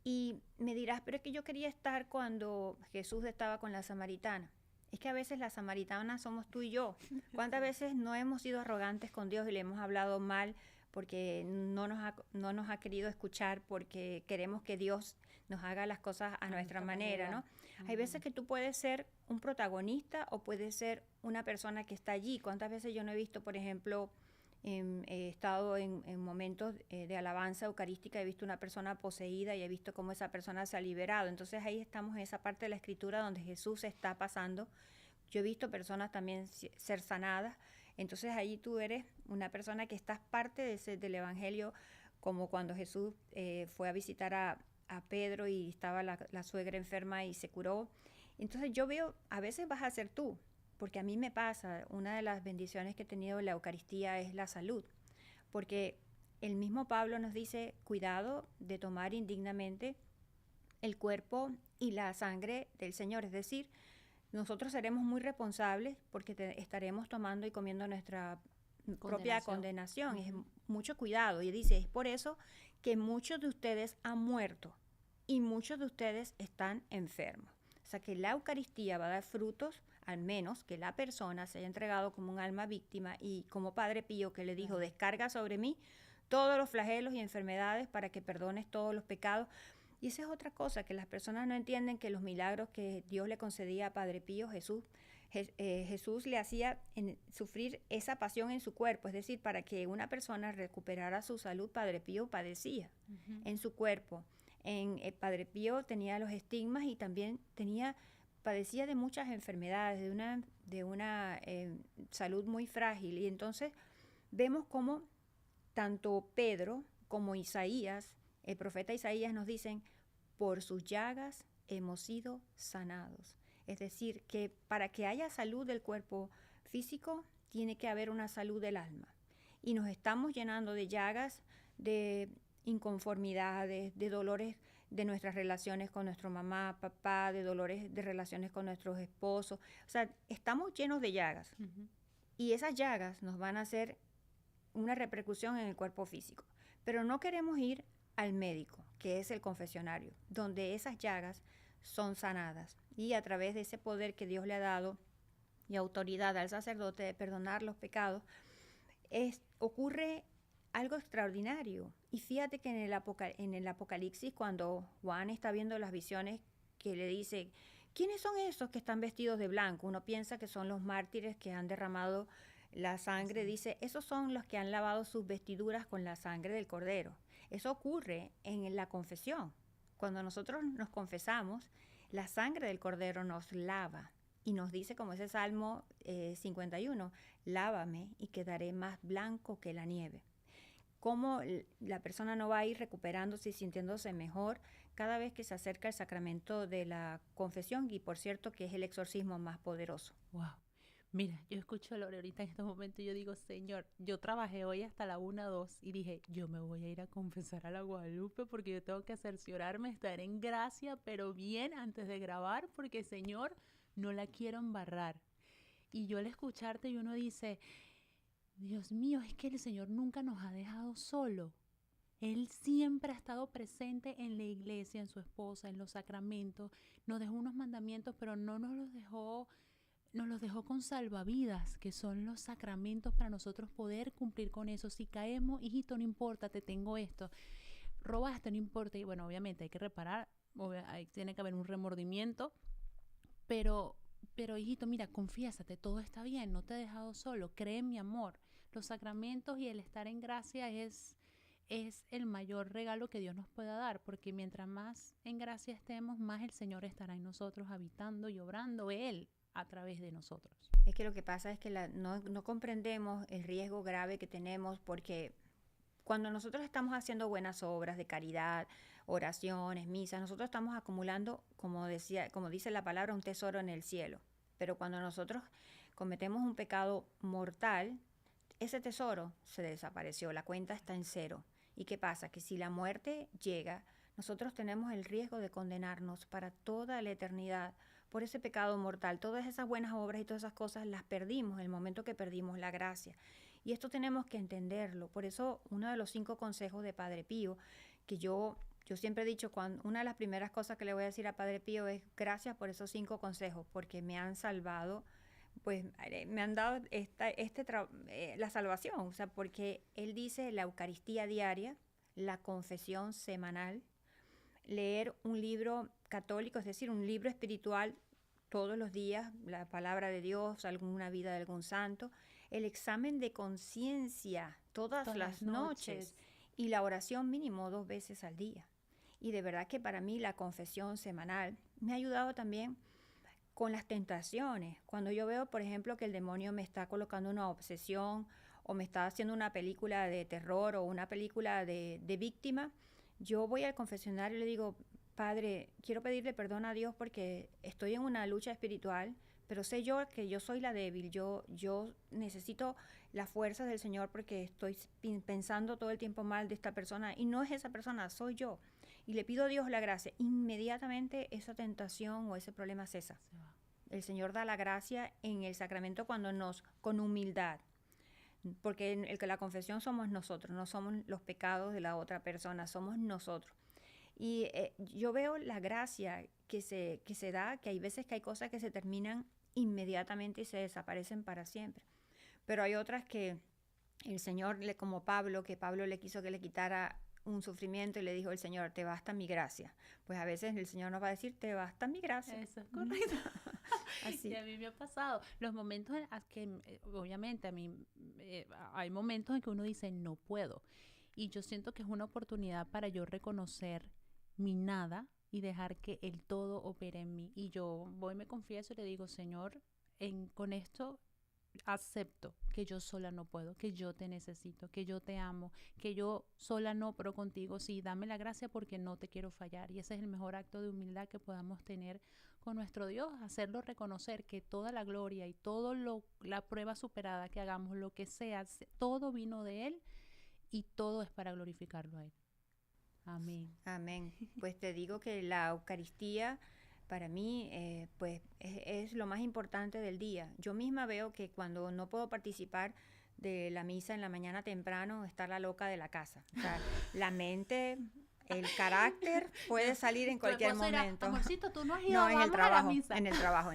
Y me dirás, pero es que yo quería estar cuando Jesús estaba con la samaritana. Es que a veces las samaritanas somos tú y yo. ¿Cuántas veces no hemos sido arrogantes con Dios y le hemos hablado mal porque no nos ha querido escuchar, porque queremos que Dios nos haga las cosas a nuestra manera, ¿no? Hay veces que tú puedes ser un protagonista o puedes ser una persona que está allí. ¿Cuántas veces yo no he visto, por ejemplo, he estado en momentos de alabanza eucarística, he visto una persona poseída y he visto cómo esa persona se ha liberado? Entonces ahí estamos en esa parte de la escritura donde Jesús está pasando. Yo he visto personas también ser sanadas. Entonces ahí tú eres una persona que estás parte del evangelio, como cuando Jesús fue a visitar a Pedro y estaba la suegra enferma y se curó. Entonces yo veo, a veces vas a ser tú, porque a mí me pasa, una de las bendiciones que he tenido en la Eucaristía es la salud, porque el mismo Pablo nos dice, cuidado de tomar indignamente el cuerpo y la sangre del Señor, es decir, nosotros seremos muy responsables porque estaremos tomando y comiendo nuestra propia condenación. Es mucho cuidado. Y dice, es por eso que muchos de ustedes han muerto y muchos de ustedes están enfermos. O sea que la Eucaristía va a dar frutos, al menos que la persona se haya entregado como un alma víctima, y como Padre Pío que le dijo, descarga sobre mí todos los flagelos y enfermedades para que perdones todos los pecados. Y esa es otra cosa, que las personas no entienden, que los milagros que Dios le concedía a Padre Pío, Jesús le hacía sufrir esa pasión en su cuerpo. Es decir, para que una persona recuperara su salud, Padre Pío padecía en su cuerpo. Padre Pío tenía los estigmas y también padecía de muchas enfermedades, de una salud muy frágil. Y entonces vemos cómo tanto Pedro como Isaías, el profeta Isaías, nos dicen, por sus llagas hemos sido sanados. Es decir, que para que haya salud del cuerpo físico, tiene que haber una salud del alma. Y nos estamos llenando de llagas, de inconformidades, de dolores de nuestras relaciones con nuestro mamá, papá, de dolores de relaciones con nuestros esposos. O sea, estamos llenos de llagas. Y esas llagas nos van a hacer una repercusión en el cuerpo físico. Pero no queremos ir al médico, que es el confesionario, donde esas llagas son sanadas. Y a través de ese poder que Dios le ha dado y autoridad al sacerdote de perdonar los pecados, ocurre algo extraordinario. Y fíjate que en el Apocalipsis, cuando Juan está viendo las visiones, que le dice, ¿quiénes son esos que están vestidos de blanco? Uno piensa que son los mártires que han derramado la sangre. Dice, esos son los que han lavado sus vestiduras con la sangre del Cordero. Eso ocurre en la confesión. Cuando nosotros nos confesamos, la sangre del Cordero nos lava y nos dice, como ese Salmo 51, lávame y quedaré más blanco que la nieve. Cómo la persona no va a ir recuperándose y sintiéndose mejor cada vez que se acerca el sacramento de la confesión, y por cierto que es el exorcismo más poderoso. Wow. Mira, yo escucho a Lore ahorita en estos momentos y yo digo, Señor, yo trabajé hoy hasta la 1, 2 y dije, yo me voy a ir a confesar a la Guadalupe porque yo tengo que cerciorarme, estar en gracia, pero bien antes de grabar, porque Señor, no la quiero embarrar. Y yo al escucharte y uno dice, Dios mío, es que el Señor nunca nos ha dejado solo. Él siempre ha estado presente en la iglesia, en su esposa, en los sacramentos. Nos dejó unos mandamientos, pero no nos los dejó con salvavidas, que son los sacramentos para nosotros poder cumplir con eso. Si caemos, hijito, no importa, te tengo esto. robaste, no importa, y bueno, obviamente hay que reparar, tiene que haber un remordimiento, pero, pero hijito, mira, confiésate, todo está bien, no te he dejado solo, cree en mi amor. Los sacramentos y el estar en gracia es el mayor regalo que Dios nos pueda dar, porque mientras más en gracia estemos, más el Señor estará en nosotros, habitando y obrando Él a través de nosotros. Es que lo que pasa es que no comprendemos el riesgo grave que tenemos, porque cuando nosotros estamos haciendo buenas obras de caridad, oraciones, misas, nosotros estamos acumulando, como dice la palabra, un tesoro en el cielo. Pero cuando nosotros cometemos un pecado mortal, ese tesoro se desapareció, la cuenta está en cero. ¿Y qué pasa? Que si la muerte llega, nosotros tenemos el riesgo de condenarnos para toda la eternidad por ese pecado mortal. Todas esas buenas obras y todas esas cosas las perdimos en el momento que perdimos la gracia. Y esto tenemos que entenderlo. Por eso uno de los 5 consejos de Padre Pío, que yo siempre he dicho, una de las primeras cosas que le voy a decir a Padre Pío es gracias por esos 5 consejos, porque me han salvado, pues me han dado la salvación. O sea, porque él dice la Eucaristía diaria, la confesión semanal, leer un libro católico, es decir, un libro espiritual todos los días, la palabra de Dios, alguna vida de algún santo, el examen de conciencia todas las noches y la oración mínimo 2 veces al día. Y de verdad que para mí la confesión semanal me ha ayudado también con las tentaciones. Cuando yo veo, por ejemplo, que el demonio me está colocando una obsesión o me está haciendo una película de terror o una película de víctima, yo voy al confesionario y le digo, Padre, quiero pedirle perdón a Dios porque estoy en una lucha espiritual, pero sé yo que yo soy la débil, yo necesito la fuerza del Señor porque estoy pensando todo el tiempo mal de esta persona y no es esa persona, soy yo. Y le pido a Dios la gracia. Inmediatamente esa tentación o ese problema cesa. El Señor da la gracia en el sacramento con humildad. Porque el que la confesión somos nosotros, no somos los pecados de la otra persona, somos nosotros. Y yo veo la gracia que se da, que hay veces que hay cosas que se terminan inmediatamente y se desaparecen para siempre. Pero hay otras que el Señor, como Pablo, que Pablo le quiso que le quitara un sufrimiento y le dijo el Señor, te basta mi gracia. Pues a veces el Señor nos va a decir, te basta mi gracia. Eso es correcto. Así. Y a mí me ha pasado. Los momentos en que, obviamente, a mí hay momentos en que uno dice, no puedo. Y yo siento que es una oportunidad para yo reconocer mi nada y dejar que el todo opere en mí. Y yo voy, me confieso y le digo, Señor, con esto acepto que yo sola no puedo, que yo te necesito, que yo te amo, que yo sola no, pero contigo sí, dame la gracia porque no te quiero fallar. Y ese es el mejor acto de humildad que podamos tener con nuestro Dios, hacerlo reconocer que toda la gloria y todo la prueba superada que hagamos, lo que sea, todo vino de Él y todo es para glorificarlo a Él. Amén. Amén. Pues te digo que la Eucaristía para mí pues es lo más importante del día. Yo misma veo que cuando no puedo participar de la misa en la mañana temprano, está la loca de la casa. O sea, la mente, el carácter puede salir en cualquier momento. Amorcito, tú no has ido, no, en el trabajo, trabajo, a la misa. en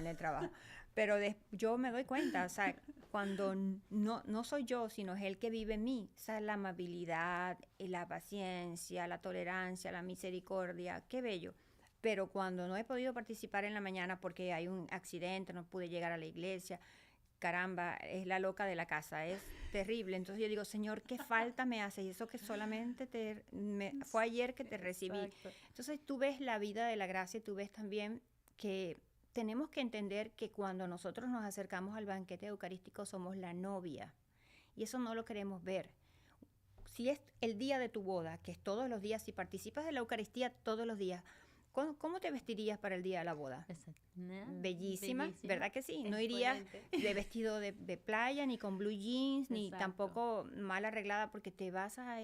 el trabajo. Pero yo me doy cuenta, o sea, cuando no soy yo, sino es Él que vive en mí, o sea, la amabilidad, la paciencia, la tolerancia, la misericordia, qué bello. Pero cuando no he podido participar en la mañana porque hay un accidente, no pude llegar a la iglesia, caramba, es la loca de la casa, es terrible. Entonces yo digo, Señor, ¿qué falta me hace? Y eso que solamente fue ayer que te recibí. Exacto. Entonces tú ves la vida de la gracia y tú ves también que tenemos que entender que cuando nosotros nos acercamos al banquete eucarístico somos la novia. Y eso no lo queremos ver. Si es el día de tu boda, que es todos los días, si participas de la Eucaristía todos los días, ¿cómo te vestirías para el día de la boda? Bellísima, ¿verdad que sí? No irías de vestido de playa, ni con blue jeans, ni tampoco mal arreglada, porque te vas a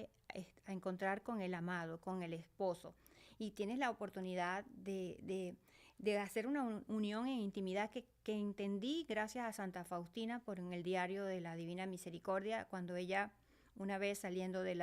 encontrar con el amado, con el esposo. Y tienes la oportunidad de hacer una unión en intimidad que entendí gracias a Santa Faustina en el diario de la Divina Misericordia, cuando ella, una vez saliendo del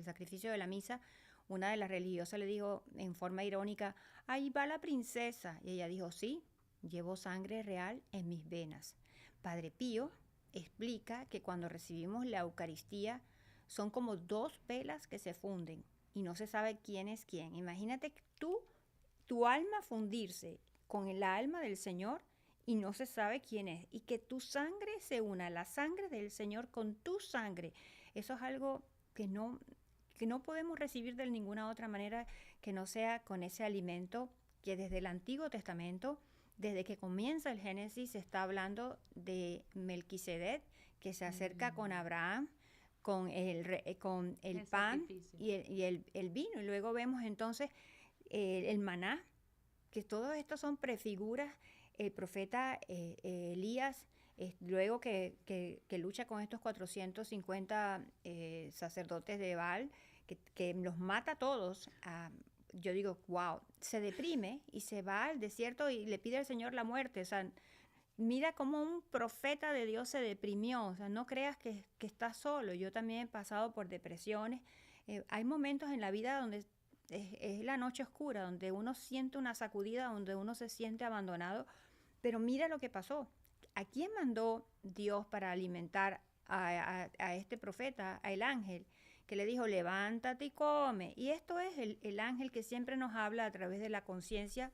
sacrificio de la misa, una de las religiosas le dijo en forma irónica, ahí va la princesa. Y ella dijo, sí, llevo sangre real en mis venas. Padre Pío explica que cuando recibimos la Eucaristía son como dos velas que se funden y no se sabe quién es quién. Imagínate que tu alma fundirse con el alma del Señor y no se sabe quién es. Y que tu sangre se una, la sangre del Señor con tu sangre. Eso es algo que no podemos recibir de ninguna otra manera que no sea con ese alimento que desde el Antiguo Testamento, desde que comienza el Génesis, se está hablando de Melquisedec, que se acerca con Abraham, con el pan sacrificio. y el vino. Y luego vemos entonces el maná, que todos estos son prefiguras. El profeta Elías, luego que lucha con estos 450 sacerdotes de Baal, que los mata a todos, yo digo, wow, se deprime y se va al desierto y le pide al Señor la muerte. O sea, mira cómo un profeta de Dios se deprimió. O sea, no creas que estás solo. Yo también he pasado por depresiones. Hay momentos en la vida donde es la noche oscura, donde uno siente una sacudida, donde uno se siente abandonado. Pero mira lo que pasó. ¿A quién mandó Dios para alimentar a este profeta, a el ángel? Que le dijo, levántate y come. Y esto es el ángel que siempre nos habla a través de la conciencia,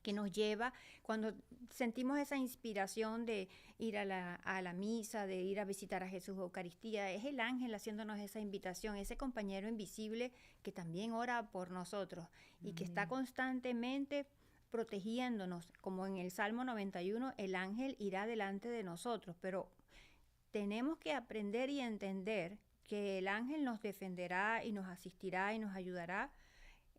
que nos lleva cuando sentimos esa inspiración de ir a la misa, de ir a visitar a Jesús Eucaristía. Es el ángel haciéndonos esa invitación, ese compañero invisible que también ora por nosotros y que está constantemente protegiéndonos. Como en el Salmo 91, el ángel irá delante de nosotros, pero tenemos que aprender y entender que el ángel nos defenderá y nos asistirá y nos ayudará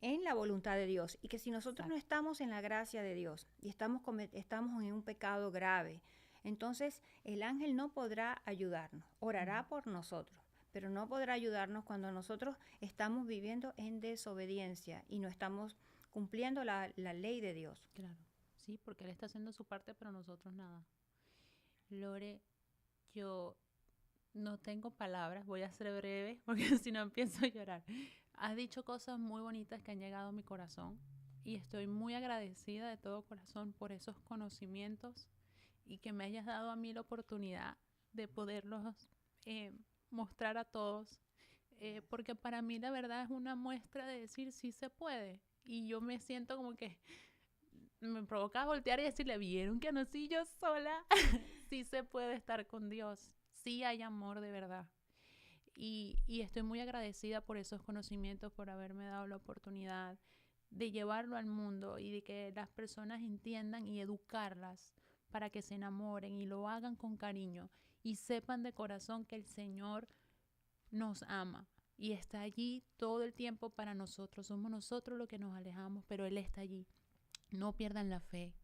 en la voluntad de Dios, y que si nosotros no estamos en la gracia de Dios y estamos en un pecado grave, entonces el ángel no podrá ayudarnos, orará por nosotros, pero no podrá ayudarnos cuando nosotros estamos viviendo en desobediencia y no estamos cumpliendo la ley de Dios. Claro, sí, porque Él está haciendo su parte, pero nosotros nada. Lore, yo no tengo palabras, voy a ser breve porque si no empiezo a llorar. Has dicho cosas muy bonitas que han llegado a mi corazón y estoy muy agradecida de todo corazón por esos conocimientos y que me hayas dado a mí la oportunidad de poderlos mostrar a todos, porque para mí la verdad es una muestra de decir sí se puede, y yo me siento como que me provoca voltear y decirle, ¿vieron que no soy yo sola? Sí se puede estar con Dios, sí hay amor de verdad. Y estoy muy agradecida por esos conocimientos, por haberme dado la oportunidad de llevarlo al mundo y de que las personas entiendan y educarlas para que se enamoren y lo hagan con cariño y sepan de corazón que el Señor nos ama y está allí todo el tiempo para nosotros. Somos nosotros los que nos alejamos, pero Él está allí. No pierdan la fe,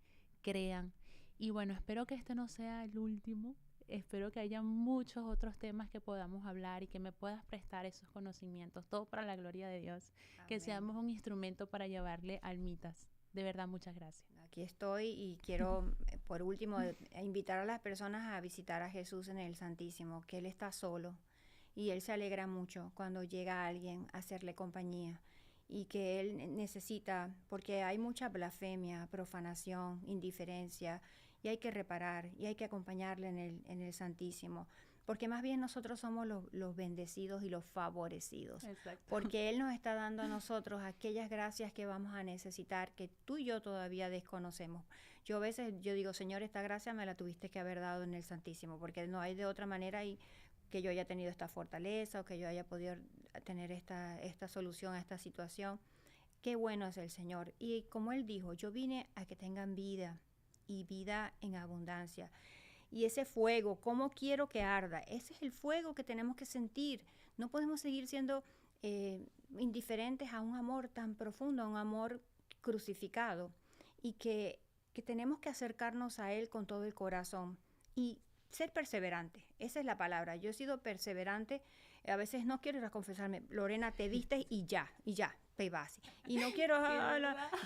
crean. Y bueno, espero que este no sea el último. Espero que haya muchos otros temas que podamos hablar y que me puedas prestar esos conocimientos, todo para la gloria de Dios. Amén. Que seamos un instrumento para llevarle almitas. De verdad, muchas gracias. Aquí estoy y quiero, por último, invitar a las personas a visitar a Jesús en el Santísimo, que Él está solo y Él se alegra mucho cuando llega alguien a hacerle compañía, y que Él necesita, porque hay mucha blasfemia, profanación, indiferencia, y hay que reparar y hay que acompañarle en el Santísimo, porque más bien nosotros somos los bendecidos y los favorecidos. Exacto. Porque Él nos está dando a nosotros aquellas gracias que vamos a necesitar, que tú y yo todavía desconocemos. Yo a veces digo, Señor, esta gracia me la tuviste que haber dado en el Santísimo, porque no hay de otra manera y que yo haya tenido esta fortaleza o que yo haya podido tener esta solución a esta situación. Qué bueno es el Señor. Y como Él dijo, yo vine a que tengan vida y vida en abundancia. Y ese fuego, ¿cómo quiero que arda? Ese es el fuego que tenemos que sentir. No podemos seguir siendo indiferentes a un amor tan profundo, a un amor crucificado, y que tenemos que acercarnos a Él con todo el corazón y ser perseverante. Esa es la palabra. Yo he sido perseverante. A veces no quiero ir a confesarme. Lorena, te viste y ya, te vas. Y no quiero,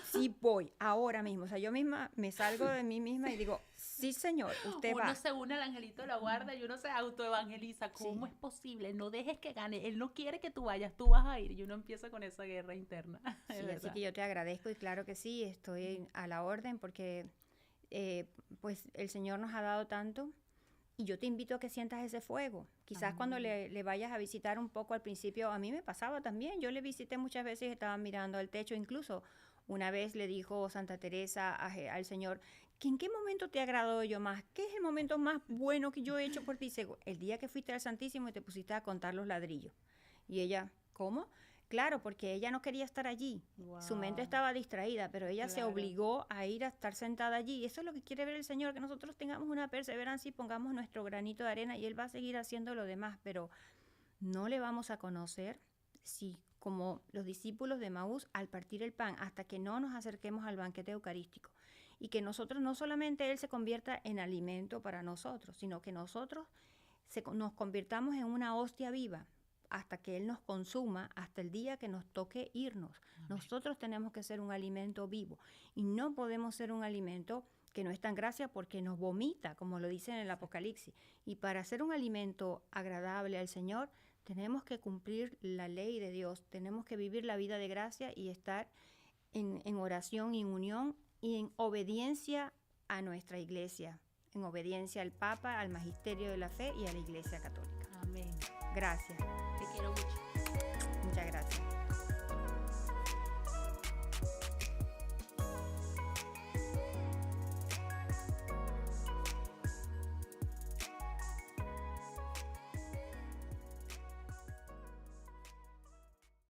sí voy, ahora mismo. O sea, yo misma me salgo de mí misma y digo, sí, Señor, usted va. Uno se une al angelito de la guarda y uno se autoevangeliza. ¿Cómo es posible? No dejes que gane. Él no quiere que tú vayas, tú vas a ir. Y uno empieza con esa guerra interna. Sí, así que yo te agradezco y claro que sí, estoy a la orden porque pues el Señor nos ha dado tanto. Y yo te invito a que sientas ese fuego. Quizás cuando le vayas a visitar un poco al principio, a mí me pasaba también. Yo le visité muchas veces y estaba mirando al techo. Incluso una vez le dijo Santa Teresa al Señor, que ¿en qué momento te agradó yo más? ¿Qué es el momento más bueno que yo he hecho por ti? Dice, el día que fuiste al Santísimo y te pusiste a contar los ladrillos. Y ella, ¿cómo? Claro, porque ella no quería estar allí. Wow. Su mente estaba distraída, pero ella se obligó a ir a estar sentada allí. Y eso es lo que quiere ver el Señor, que nosotros tengamos una perseverancia y pongamos nuestro granito de arena, y Él va a seguir haciendo lo demás, pero no le vamos a conocer si, como los discípulos de Maús, al partir el pan, hasta que no nos acerquemos al banquete eucarístico. Y que nosotros, no solamente Él se convierta en alimento para nosotros, sino que nosotros nos convirtamos en una hostia viva, hasta que Él nos consuma, hasta el día que nos toque irnos. Amén. Nosotros tenemos que ser un alimento vivo y no podemos ser un alimento que no está en gracia porque nos vomita, como lo dice en el Apocalipsis. Y para ser un alimento agradable al Señor, tenemos que cumplir la ley de Dios, tenemos que vivir la vida de gracia y estar en oración y en unión y en obediencia a nuestra iglesia, en obediencia al Papa, al Magisterio de la Fe y a la Iglesia Católica. Amén. Gracias. Te quiero mucho. Muchas gracias.